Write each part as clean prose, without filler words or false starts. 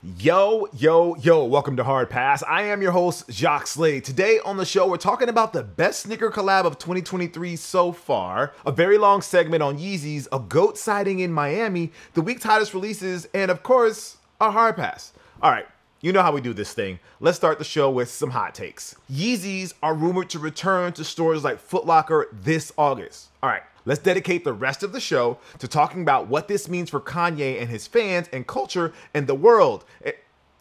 Yo, welcome to Hard Pass. I am your host, Jacques Slade. Today on the show, we're talking about the best sneaker collab of 2023 so far, a very long segment on Yeezys, a GOAT sighting in Miami, the week's hottest releases, and of course, a Hard Pass. All right, you know how we do this thing. Let's start the show with some hot takes. Yeezys are rumored to return to stores like Footlocker this August. All right. Let's dedicate the rest of the show to talking about what this means for Kanye and his fans and culture and the world.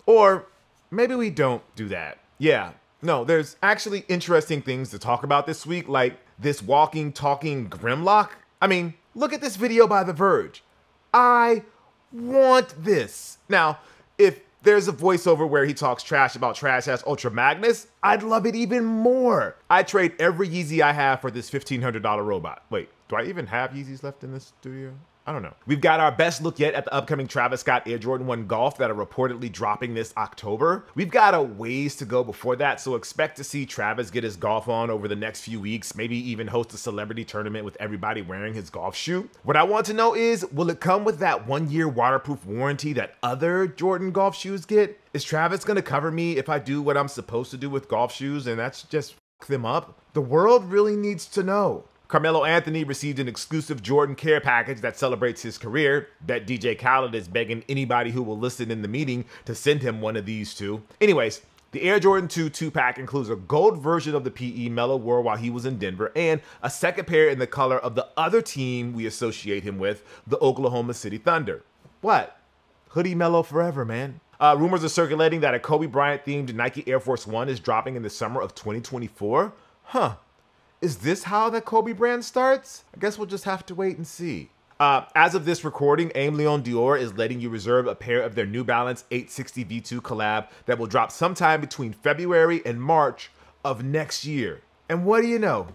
Or maybe we don't do that. Yeah, no, there's actually interesting things to talk about this week, like this walking, talking Grimlock. I mean, look at this video by The Verge. I want this. Now, if there's a voiceover where he talks trash about Trash Ass Ultra Magnus, I'd love it even more. I'd trade every Yeezy I have for this $1,500 robot. Wait, do I even have Yeezys left in this studio? I don't know. We've got our best look yet at the upcoming Travis Scott Air Jordan 1 Golf that are reportedly dropping this October. We've got a ways to go before that, so expect to see Travis get his golf on over the next few weeks, maybe even host a celebrity tournament with everybody wearing his golf shoe. What I want to know is, will it come with that 1-year waterproof warranty that other Jordan golf shoes get? Is Travis gonna cover me if I do what I'm supposed to do with golf shoes and that's just f them up? The world really needs to know. Carmelo Anthony received an exclusive Jordan care package that celebrates his career. Bet DJ Khaled is begging anybody who will listen in the meeting to send him one of these two. Anyways, the Air Jordan 2 2-pack includes a gold version of the PE Melo wore while he was in Denver and a second pair in the color of the other team we associate him with, the Oklahoma City Thunder. What? Hoodie Melo forever, man. Rumors are circulating that a Kobe Bryant-themed Nike Air Force 1 is dropping in the summer of 2024. Huh. Is this how that Kobe brand starts? I guess we'll just have to wait and see. As of this recording, Aime Leon Dior is letting you reserve a pair of their New Balance 860 V2 collab that will drop sometime between February and March of next year. And what do you know?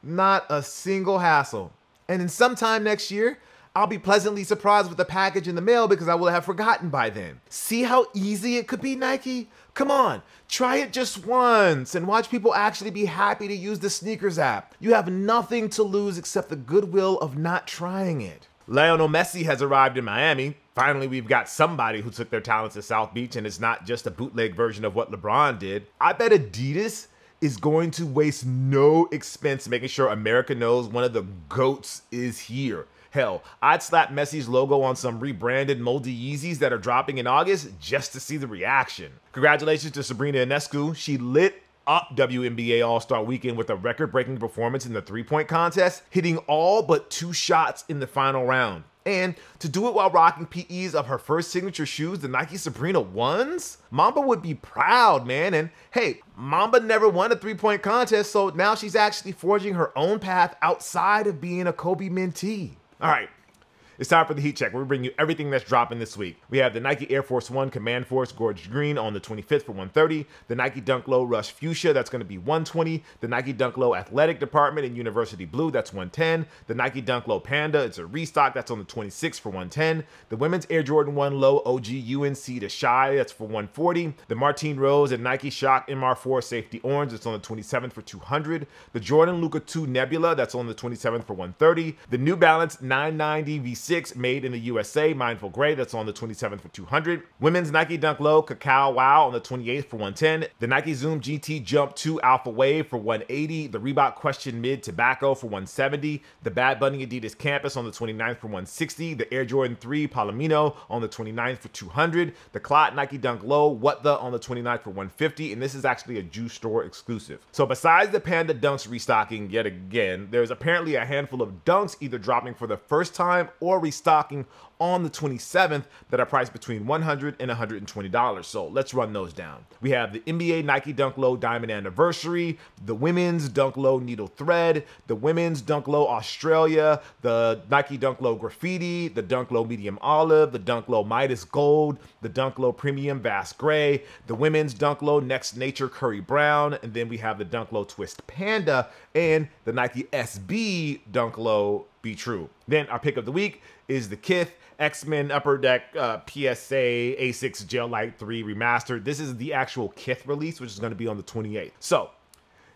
Not a single hassle. And then sometime next year, I'll be pleasantly surprised with the package in the mail because I will have forgotten by then. See how easy it could be, Nike? Come on, try it just once and watch people actually be happy to use the sneakers app. You have nothing to lose except the goodwill of not trying it. Lionel Messi has arrived in Miami. Finally, we've got somebody who took their talents to South Beach and it's not just a bootleg version of what LeBron did. I bet Adidas is going to waste no expense making sure America knows one of the GOATs is here. Hell, I'd slap Messi's logo on some rebranded moldy Yeezys that are dropping in August just to see the reaction. Congratulations to Sabrina Ionescu. She lit up WNBA All-Star Weekend with a record-breaking performance in the three-point contest, hitting all but 2 shots in the final round. And to do it while rocking PEs of her first signature shoes, the Nike Sabrina 1s? Mamba would be proud, man. And hey, Mamba never won a three-point contest, so now she's actually forging her own path outside of being a Kobe mentee. All right, it's time for the heat check, where we bring you everything that's dropping this week. We have the Nike Air Force 1 Command Force Gorge Green on the 25th for $130. The Nike Dunk Low Rush Fuchsia, that's going to be $120. The Nike Dunk Low Athletic Department in University Blue, that's $110. The Nike Dunk Low Panda, it's a restock, that's on the 26th for $110. The Women's Air Jordan 1 Low OG UNC to Shy, that's for $140. The Martine Rose and Nike Shock MR4 Safety Orange, it's on the 27th for $200. The Jordan Luka 2 Nebula, that's on the 27th for $130. The New Balance 990 V6 made in the USA, Mindful Gray, that's on the 27th for $200. Women's Nike Dunk Low Cacao Wow on the 28th for $110. The Nike Zoom GT Jump 2 Alpha Wave for $180. The Reebok Question Mid Tobacco for $170. The Bad Bunny Adidas Campus on the 29th for $160. The Air Jordan 3 Palomino on the 29th for $200. The Clot Nike Dunk Low What The on the 29th for $150. And this is actually a Juice Store exclusive. So besides the Panda Dunks restocking yet again, there's apparently a handful of Dunks either dropping for the first time or restocking on the 27th that are priced between $100 and $120. So let's run those down. We have the NBA Nike Dunk Low Diamond Anniversary, the Women's Dunk Low Needle Thread, the Women's Dunk Low Australia, the Nike Dunk Low Graffiti, the Dunk Low Medium Olive, the Dunk Low Midas Gold, the Dunk Low Premium Vast Gray, the Women's Dunk Low Next Nature Curry Brown, and then we have the Dunk Low Twist Panda and the Nike SB Dunk Low Be True. Then our pick of the week is the Kith X-Men Upper Deck PSA A6 Gel Light 3 Remastered. This is the actual Kith release, which is going to be on the 28th. So,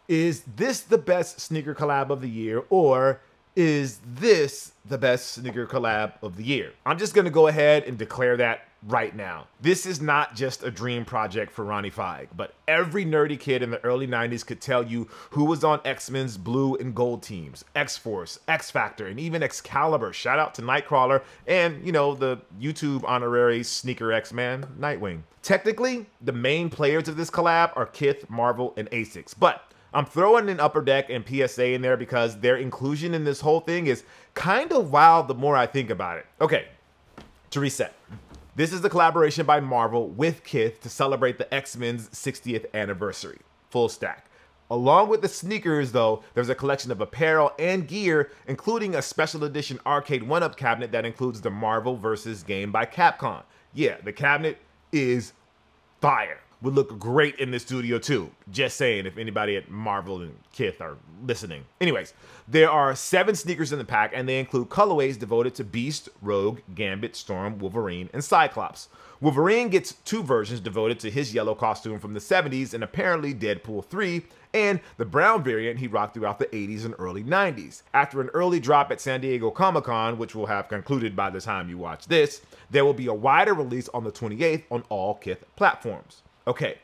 is this the best sneaker collab of the year, or is this the best sneaker collab of the year? I'm just going to go ahead and declare that right now. This is not just a dream project for Ronnie Feig, but every nerdy kid in the early 90s could tell you who was on X-Men's blue and gold teams, X-Force, X-Factor, and even Excalibur. Shout out to Nightcrawler and, you know, the YouTube honorary sneaker X-Man, Nightwing. Technically, the main players of this collab are Kith, Marvel, and Asics, but I'm throwing in Upper Deck and PSA in there because their inclusion in this whole thing is kind of wild the more I think about it. Okay, to reset. This is the collaboration by Marvel with Kith to celebrate the X-Men's 60th anniversary. Full stack. Along with the sneakers, though, there's a collection of apparel and gear, including a special edition arcade 1-up cabinet that includes the Marvel vs. game by Capcom. Yeah, the cabinet is fire. Would look great in the studio too. Just saying, if anybody at Marvel and Kith are listening. Anyways, there are 7 sneakers in the pack, and they include colorways devoted to Beast, Rogue, Gambit, Storm, Wolverine, and Cyclops. Wolverine gets 2 versions devoted to his yellow costume from the 70s and apparently Deadpool 3, and the brown variant he rocked throughout the 80s and early 90s. After an early drop at San Diego Comic-Con, which will have concluded by the time you watch this, there will be a wider release on the 28th on all Kith platforms. Okay,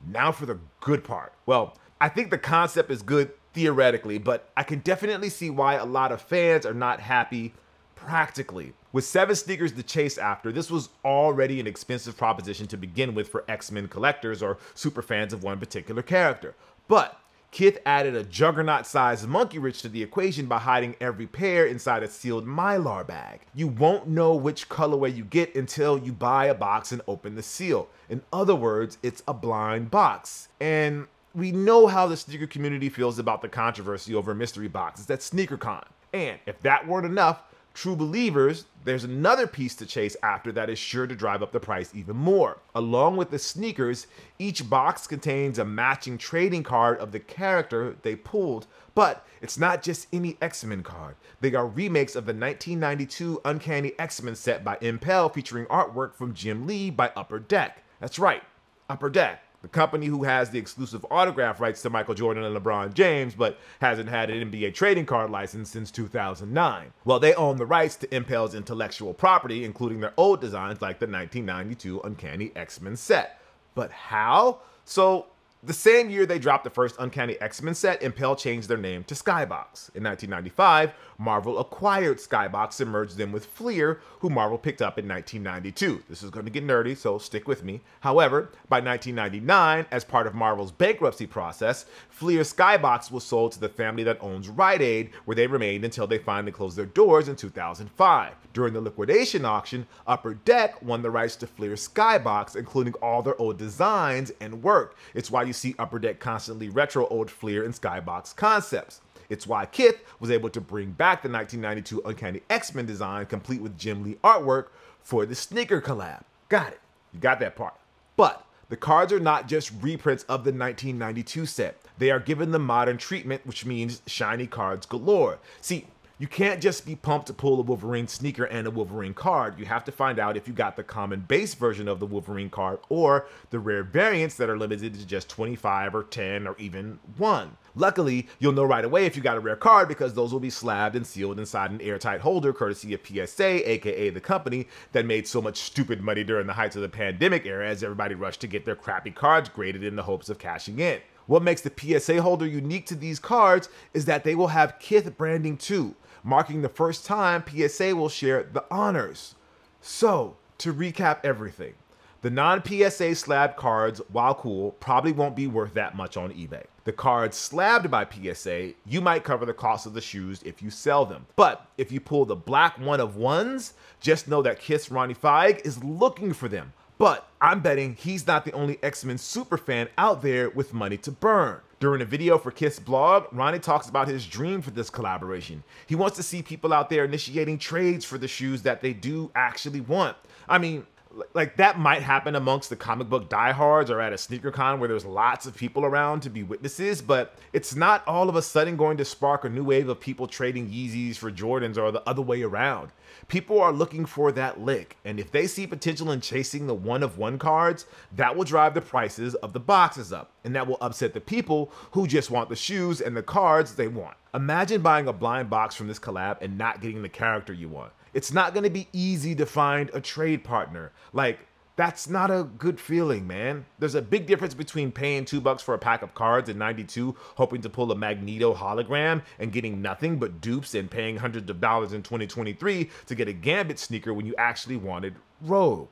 now for the good part. Well, I think the concept is good theoretically, but I can definitely see why a lot of fans are not happy practically. With 7 sneakers to chase after, this was already an expensive proposition to begin with for X-Men collectors or super fans of one particular character. But Kith added a juggernaut-sized monkey wrench to the equation by hiding every pair inside a sealed Mylar bag. You won't know which colorway you get until you buy a box and open the seal. In other words, it's a blind box. And we know how the sneaker community feels about the controversy over mystery boxes at SneakerCon. And if that weren't enough, true believers, there's another piece to chase after that is sure to drive up the price even more. Along with the sneakers, each box contains a matching trading card of the character they pulled, but it's not just any X-Men card. They are remakes of the 1992 Uncanny X-Men set by Impel featuring artwork from Jim Lee by Upper Deck. That's right, Upper Deck. The company who has the exclusive autograph rights to Michael Jordan and LeBron James, but hasn't had an NBA trading card license since 2009. Well, they own the rights to Impel's intellectual property, including their old designs like the 1992 Uncanny X-Men set. But how? So, the same year they dropped the first Uncanny X-Men set, Impel changed their name to Skybox. In 1995, Marvel acquired Skybox and merged them with Fleer, who Marvel picked up in 1992. This is going to get nerdy, so stick with me. However, by 1999, as part of Marvel's bankruptcy process, Fleer Skybox was sold to the family that owns Rite Aid, where they remained until they finally closed their doors in 2005. During the liquidation auction, Upper Deck won the rights to Fleer Skybox, including all their old designs and work. It's why you see Upper Deck constantly retro old Fleer and Skybox concepts. It's why Kith was able to bring back the 1992 Uncanny X-Men design complete with Jim Lee artwork for the sneaker collab. Got it. You got that part. But the cards are not just reprints of the 1992 set. They are given the modern treatment, which means shiny cards galore. See, you can't just be pumped to pull a Wolverine sneaker and a Wolverine card. You have to find out if you got the common base version of the Wolverine card or the rare variants that are limited to just 25 or 10 or even 1. Luckily, you'll know right away if you got a rare card because those will be slabbed and sealed inside an airtight holder courtesy of PSA, aka the company that made so much stupid money during the heights of the pandemic era as everybody rushed to get their crappy cards graded in the hopes of cashing in. What makes the PSA holder unique to these cards is that they will have Kith branding too, marking the first time PSA will share the honors. So, to recap everything, the non-PSA slabbed cards, while cool, probably won't be worth that much on eBay. The cards slabbed by PSA, you might cover the cost of the shoes if you sell them. But if you pull the black one of ones, just know that Kith's Ronnie Feig is looking for them. But I'm betting he's not the only X-Men superfan out there with money to burn. During a video for Kith's blog, Ronnie talks about his dream for this collaboration. He wants to see people out there initiating trades for the shoes that they do actually want. I mean, like that might happen amongst the comic book diehards or at a sneaker con where there's lots of people around to be witnesses, but it's not all of a sudden going to spark a new wave of people trading Yeezys for Jordans or the other way around. People are looking for that lick, and if they see potential in chasing the one-of-one cards, that will drive the prices of the boxes up, and that will upset the people who just want the shoes and the cards they want. Imagine buying a blind box from this collab and not getting the character you want. It's not going to be easy to find a trade partner. Like, that's not a good feeling, man. There's a big difference between paying $2 for a pack of cards in 92, hoping to pull a Magneto hologram and getting nothing but dupes, and paying hundreds of dollars in 2023 to get a Gambit sneaker when you actually wanted Rogue.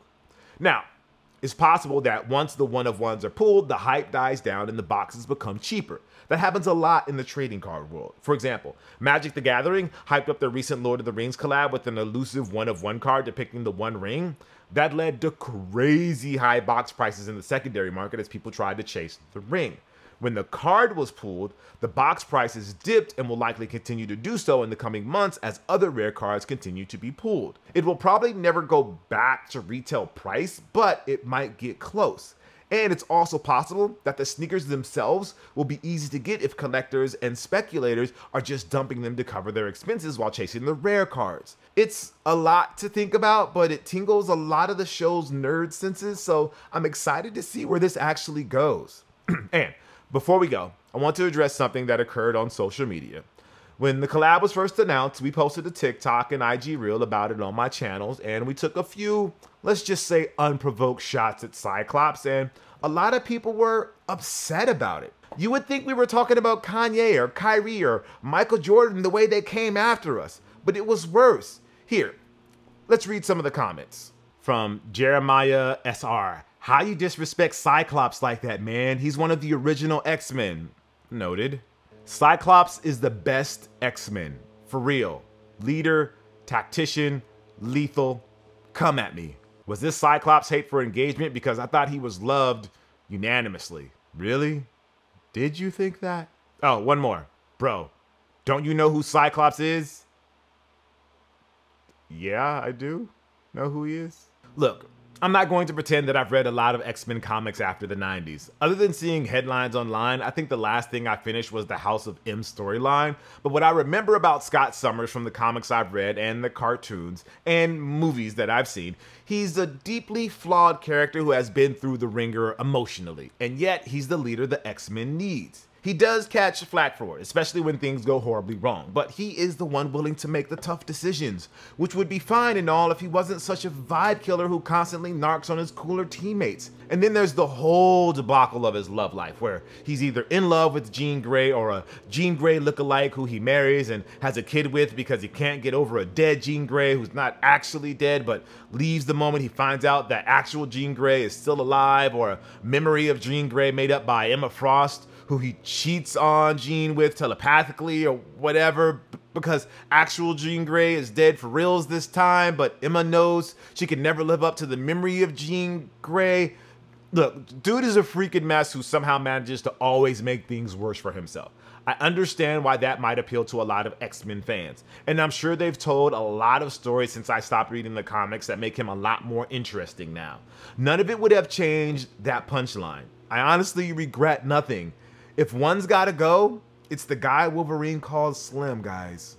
Now, it's possible that once the one-of-ones are pulled, the hype dies down and the boxes become cheaper. That happens a lot in the trading card world. For example, Magic the Gathering hyped up their recent Lord of the Rings collab with an elusive one-of-one card depicting the One Ring. That led to crazy high box prices in the secondary market as people tried to chase the ring. When the card was pulled, the box prices dipped and will likely continue to do so in the coming months as other rare cards continue to be pulled. It will probably never go back to retail price, but it might get close. And it's also possible that the sneakers themselves will be easy to get if collectors and speculators are just dumping them to cover their expenses while chasing the rare cards. It's a lot to think about, but it tingles a lot of the show's nerd senses, so I'm excited to see where this actually goes. And before we go, I want to address something that occurred on social media. When the collab was first announced, we posted a TikTok and IG reel about it on my channels, and we took a few, let's just say, unprovoked shots at Cyclops, and a lot of people were upset about it. You would think we were talking about Kanye or Kyrie or Michael Jordan the way they came after us, but it was worse. Here, let's read some of the comments. From Jeremiah SR. How you disrespect Cyclops like that, man? He's one of the original X-Men. Noted. Cyclops is the best X-Men. For real. Leader, tactician, lethal. Come at me. Was this Cyclops hate for engagement? Because I thought he was loved unanimously. Really? Did you think that? Oh, one more. Bro, don't you know who Cyclops is? Yeah, I do know who he is. Look, I'm not going to pretend that I've read a lot of X-Men comics after the 90s. Other than seeing headlines online, I think the last thing I finished was the House of M storyline. But what I remember about Scott Summers from the comics I've read and the cartoons and movies that I've seen, he's a deeply flawed character who has been through the ringer emotionally. And yet, he's the leader the X-Men needs. He does catch flack for it, especially when things go horribly wrong, but he is the one willing to make the tough decisions, which would be fine and all if he wasn't such a vibe killer who constantly narcs on his cooler teammates. And then there's the whole debacle of his love life, where he's either in love with Jean Grey or a Jean Grey lookalike who he marries and has a kid with because he can't get over a dead Jean Grey who's not actually dead but leaves the moment he finds out that actual Jean Grey is still alive, or a memory of Jean Grey made up by Emma Frost, who he cheats on Jean with telepathically or whatever, because actual Jean Grey is dead for reals this time, but Emma knows she can never live up to the memory of Jean Grey. Look, dude is a freaking mess who somehow manages to always make things worse for himself. I understand why that might appeal to a lot of X-Men fans, and I'm sure they've told a lot of stories since I stopped reading the comics that make him a lot more interesting now. None of it would have changed that punchline. I honestly regret nothing. If one's gotta go, it's the guy Wolverine calls Slim, guys.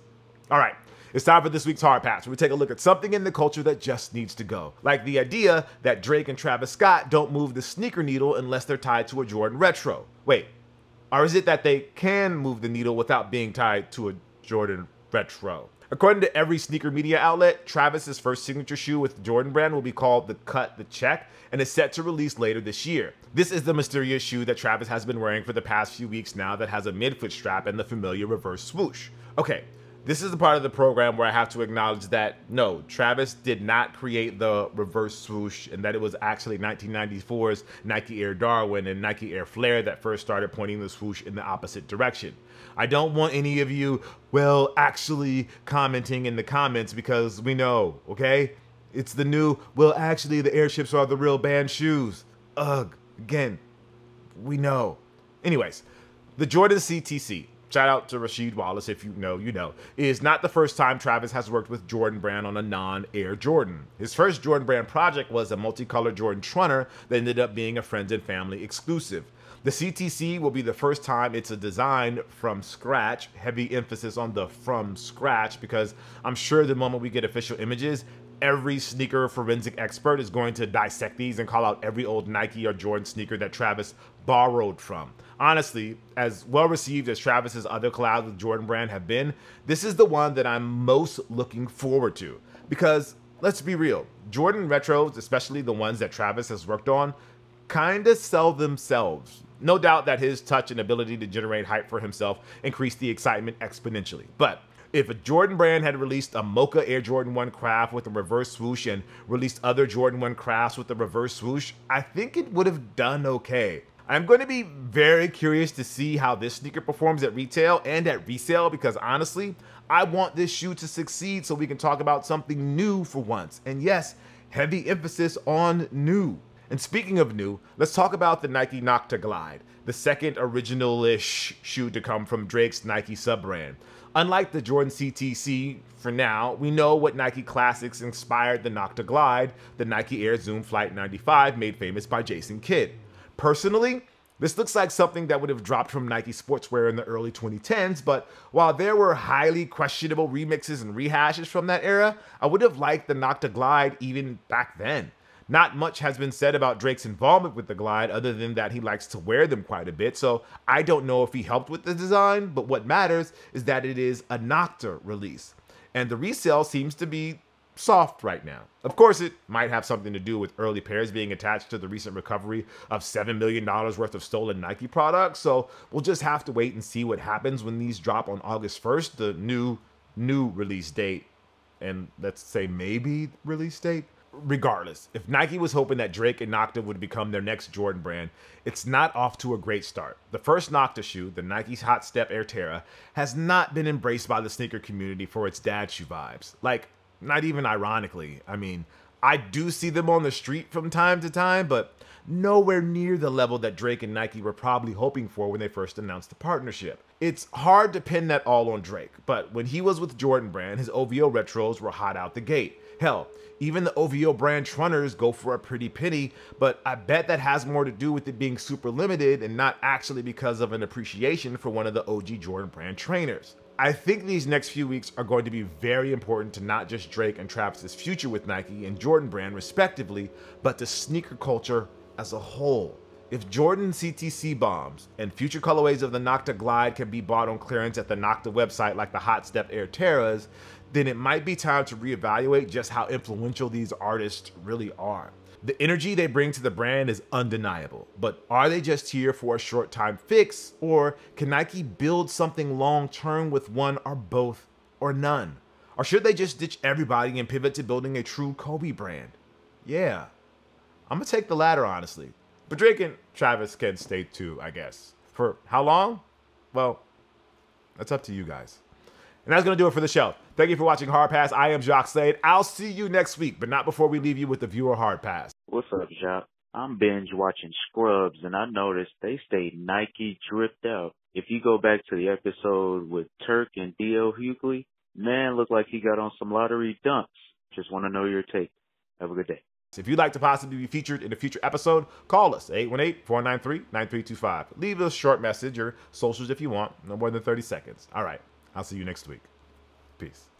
All right, it's time for this week's Hard Pass, where we take a look at something in the culture that just needs to go. Like the idea that Drake and Travis Scott don't move the sneaker needle unless they're tied to a Jordan Retro. Wait, or is it that they can move the needle without being tied to a Jordan Retro? According to every sneaker media outlet, Travis's first signature shoe with the Jordan brand will be called the Cut the Check and is set to release later this year. This is the mysterious shoe that Travis has been wearing for the past few weeks now that has a midfoot strap and the familiar reverse swoosh. Okay, this is the part of the program where I have to acknowledge that no, Travis did not create the reverse swoosh, and that it was actually 1994's Nike Air Darwin and Nike Air Flare that first started pointing the swoosh in the opposite direction. I don't want any of you, well, actually commenting in the comments, because we know, okay? It's the new, well, actually the airships are the real band shoes. Ugh, again, we know. Anyways, the Jordan CTC, shout out to Rasheed Wallace, if you know, you know, is not the first time Travis has worked with Jordan Brand on a non-Air Jordan. His first Jordan Brand project was a multicolored Jordan Trunner that ended up being a friends and family exclusive. The CTC will be the first time it's a design from scratch, heavy emphasis on the from scratch, because I'm sure the moment we get official images, every sneaker forensic expert is going to dissect these and call out every old Nike or Jordan sneaker that Travis borrowed from. Honestly, as well received as Travis's other collabs with Jordan Brand have been, this is the one that I'm most looking forward to. Because let's be real, Jordan retros, especially the ones that Travis has worked on, kinda sell themselves. No doubt that his touch and ability to generate hype for himself increased the excitement exponentially. But if a Jordan brand had released a Mocha Air Jordan 1 craft with a reverse swoosh and released other Jordan 1 crafts with a reverse swoosh, I think it would have done okay. I'm going to be very curious to see how this sneaker performs at retail and at resale, because honestly, I want this shoe to succeed so we can talk about something new for once. And yes, heavy emphasis on new. And speaking of new, let's talk about the Nike Nocta Glide, the second original-ish shoe to come from Drake's Nike sub-brand. Unlike the Jordan CTC, for now, we know what Nike classics inspired the Nocta Glide, the Nike Air Zoom Flight 95 made famous by Jason Kidd. Personally, this looks like something that would have dropped from Nike Sportswear in the early 2010s, but while there were highly questionable remixes and rehashes from that era, I would have liked the Nocta Glide even back then. Not much has been said about Drake's involvement with the Glide other than that he likes to wear them quite a bit, so I don't know if he helped with the design, but what matters is that it is a Nocta release. And the resale seems to be soft right now. Of course, it might have something to do with early pairs being attached to the recent recovery of $7 million worth of stolen Nike products, so we'll just have to wait and see what happens when these drop on August 1st, the new release date, and let's say maybe release date. Regardless, if Nike was hoping that Drake and Nocta would become their next Jordan brand, it's not off to a great start. The first Nocta shoe, the Nike's Hot Step Air Terra, has not been embraced by the sneaker community for its dad shoe vibes. Like, not even ironically. I mean, I do see them on the street from time to time, but nowhere near the level that Drake and Nike were probably hoping for when they first announced the partnership. It's hard to pin that all on Drake, but when he was with Jordan Brand, his OVO retros were hot out the gate. Hell, even the OVO brand Trunners go for a pretty penny, but I bet that has more to do with it being super limited and not actually because of an appreciation for one of the OG Jordan Brand trainers. I think these next few weeks are going to be very important to not just Drake and Travis's future with Nike and Jordan Brand respectively, but to sneaker culture as a whole. If Jordan CTC bombs and future colorways of the Nocta Glide can be bought on clearance at the Nocta website like the Hot Step Air Terras, then it might be time to reevaluate just how influential these artists really are. The energy they bring to the brand is undeniable, but are they just here for a short time fix, or can Nike build something long term with one or both or none? Or should they just ditch everybody and pivot to building a true Kobe brand? Yeah, I'm gonna take the latter honestly. But Drake and Travis can stay too, I guess. For how long? Well, that's up to you guys. And that's going to do it for the show. Thank you for watching Hard Pass. I am Jacques Slade. I'll see you next week, but not before we leave you with the viewer Hard Pass. What's up, Jacques? I'm binge watching Scrubs, and I noticed they stayed Nike dripped out. If you go back to the episode with Turk and D.L. Hughley, man looked like he got on some lottery dunks. Just want to know your take. Have a good day. If you'd like to possibly be featured in a future episode, call us, 818-493-9325. Leave a short message or socials if you want, no more than 30 seconds. All right, I'll see you next week. Peace.